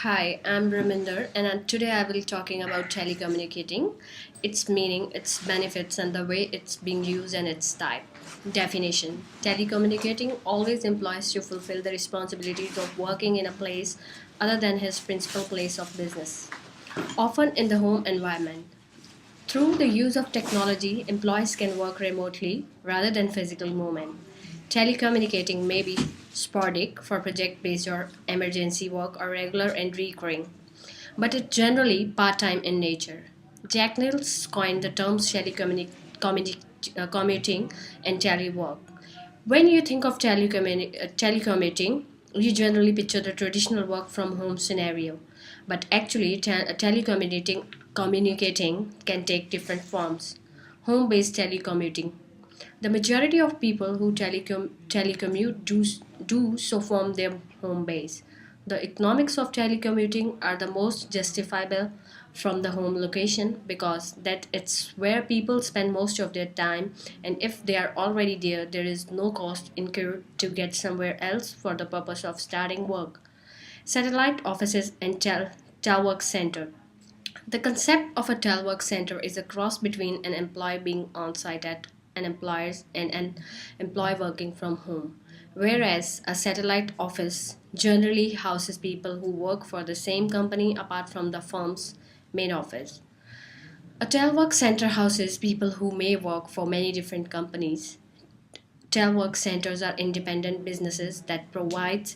Hi, I'm Raminder, and today I will be talking about telecommunicating, its meaning, its benefits, and the way it's being used and its type. Definition: telecommunicating always employs to fulfill the responsibilities of working in a place other than his principal place of business, often in the home environment. Through the use of technology, employees can work remotely rather than physical movement. Telecommunicating may be sporadic for project based or emergency work or regular and recurring, but it's generally part time in nature. Jack Niels coined the terms telecommuting and telework. When you think of telecommuting, you generally picture the traditional work from home scenario. But actually, communicating can take different forms. Home based telecommuting. The majority of people who telecommute do so from their home base. The economics of telecommuting are the most justifiable from the home location because that it's where people spend most of their time, and if they are already there, there is no cost incurred to get somewhere else for the purpose of starting work. Satellite offices and telework center. The concept of a telework center is a cross between an employee being on site at an employer's and an employee working from home, whereas a satellite office generally houses people who work for the same company apart from the firm's main office. A telework center houses people who may work for many different companies. Telework centers are independent businesses that provide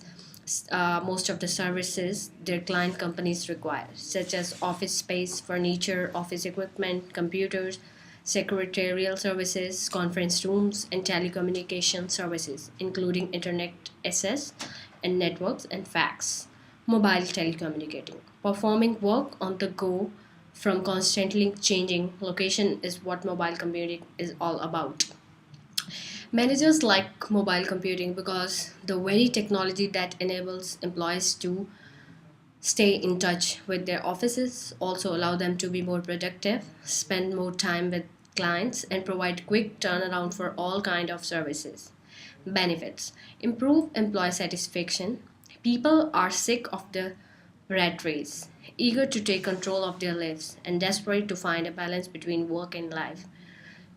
most of the services their client companies require, such as office space, furniture, office equipment, computers, secretarial services, conference rooms, and telecommunication services, including internet access and networks and fax. Mobile telecommunicating. Performing work on the go from constantly changing location is what mobile computing is all about. Managers like mobile computing because the very technology that enables employees to stay in touch with their offices, also allow them to be more productive, spend more time with clients, and provide quick turnaround for all kind of services. Benefits: improve employee satisfaction. People are sick of the rat race, eager to take control of their lives, and desperate to find a balance between work and life.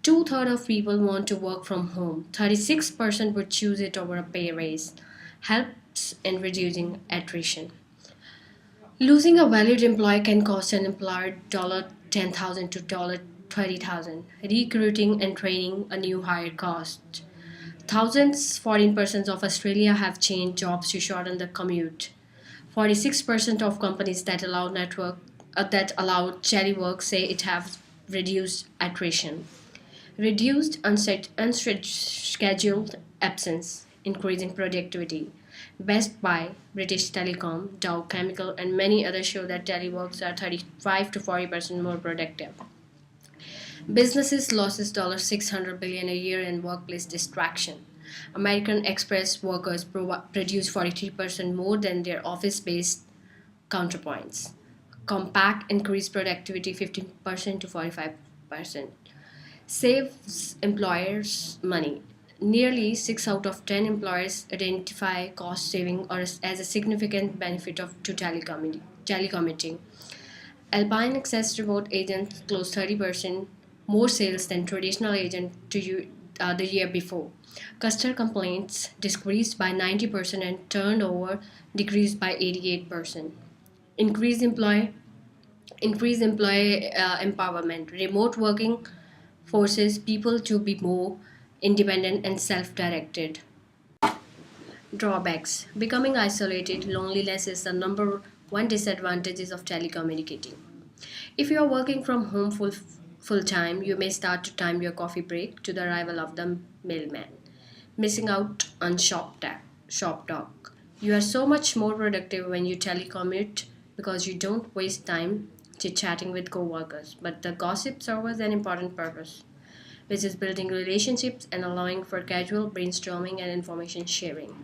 Two-thirds of people want to work from home. 36% would choose it over a pay raise. Helps in reducing attrition. Losing a valued employee can cost an employer $10,000 to $30,000. Recruiting and training a new hire cost. Thousands, 14% of Australia have changed jobs to shorten the commute. 46% of companies that allow telework say it have reduced attrition. Reduced unscheduled absence, increasing productivity. Best Buy, British Telecom, Dow Chemical, and many others show that teleworks are 35 to 40% more productive. Businesses losses $600 billion a year in workplace distraction. American Express workers produce 43% more than their office-based counterparts. Compact increased productivity 15% to 45%. Saves employers money. Nearly 6 out of 10 employers identify cost saving or as a significant benefit to telecommuting. Alpine Access remote agents closed 30% more sales than traditional agents the year before. Customer complaints decreased by 90% and turnover decreased by 88%. Increased employee Increase employee empowerment. Remote working forces people to be more independent and self directed. Drawbacks: becoming isolated, loneliness is the number one disadvantage of telecommunicating. If you are working from home full time, you may start to time your coffee break to the arrival of the mailman, missing out on shop talk. You are so much more productive when you telecommute because you don't waste time chit chatting with coworkers, but the gossip serves an important purpose, which is building relationships and allowing for casual brainstorming and information sharing.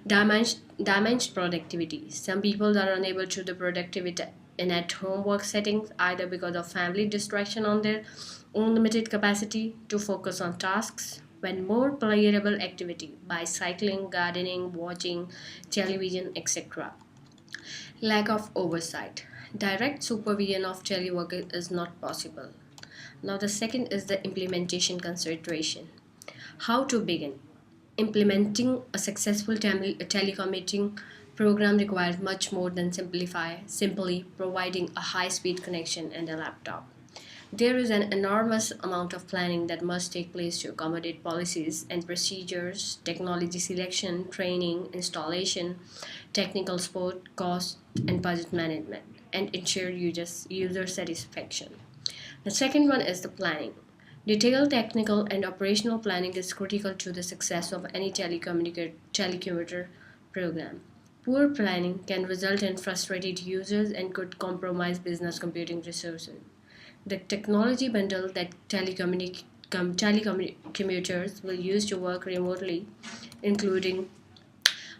Damaged productivity. Some people are unable to do productivity in at home work settings either because of family distraction on their own limited capacity to focus on tasks when more pleasurable activity by cycling, gardening, watching television, etc. Lack of oversight. Direct supervision of telework is not possible. Now, the second is the implementation consideration. How to begin? Implementing a successful telecommuting program requires much more than simply providing a high speed connection and a laptop. There is an enormous amount of planning that must take place to accommodate policies and procedures, technology selection, training, installation, technical support, cost, and budget management, and ensure user satisfaction. The second one is the planning. Detailed technical and operational planning is critical to the success of any telecommuter program. Poor planning can result in frustrated users and could compromise business computing resources. The technology bundle that telecommuters will use to work remotely, including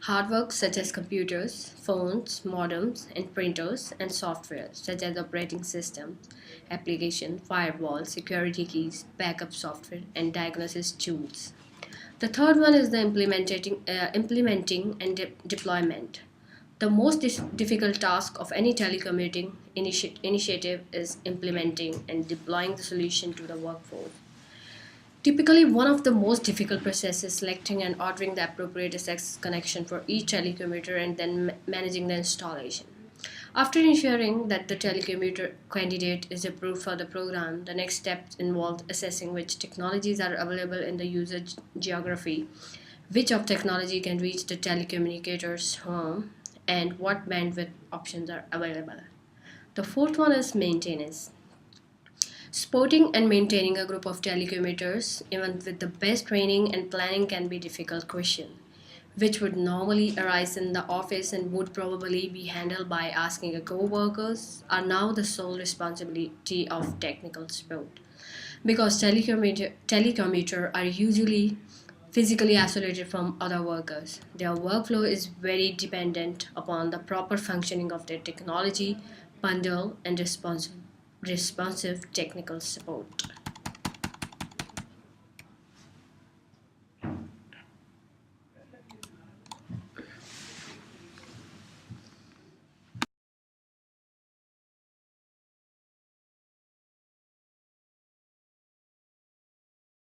hardware such as computers, phones, modems, and printers, and software such as operating systems, application, firewall, security keys, backup software, and diagnosis tools. The third one is the implementing and deployment. The most difficult task of any telecommuting initiative is implementing and deploying the solution to the workforce. Typically, one of the most difficult processes is selecting and ordering the appropriate access connection for each telecommuter and then managing the installation. After ensuring that the telecommuter candidate is approved for the program, the next steps involve assessing which technologies are available in the user geography, which of technology can reach the telecommunicator's home, and what bandwidth options are available. The fourth one is maintenance. Supporting and maintaining a group of telecommuters, even with the best training and planning, can be a difficult question, which would normally arise in the office and would probably be handled by asking a co-workers, are now the sole responsibility of technical support. Because telecommuter are usually physically isolated from other workers, their workflow is very dependent upon the proper functioning of their technology, bundle, and responsive technical support.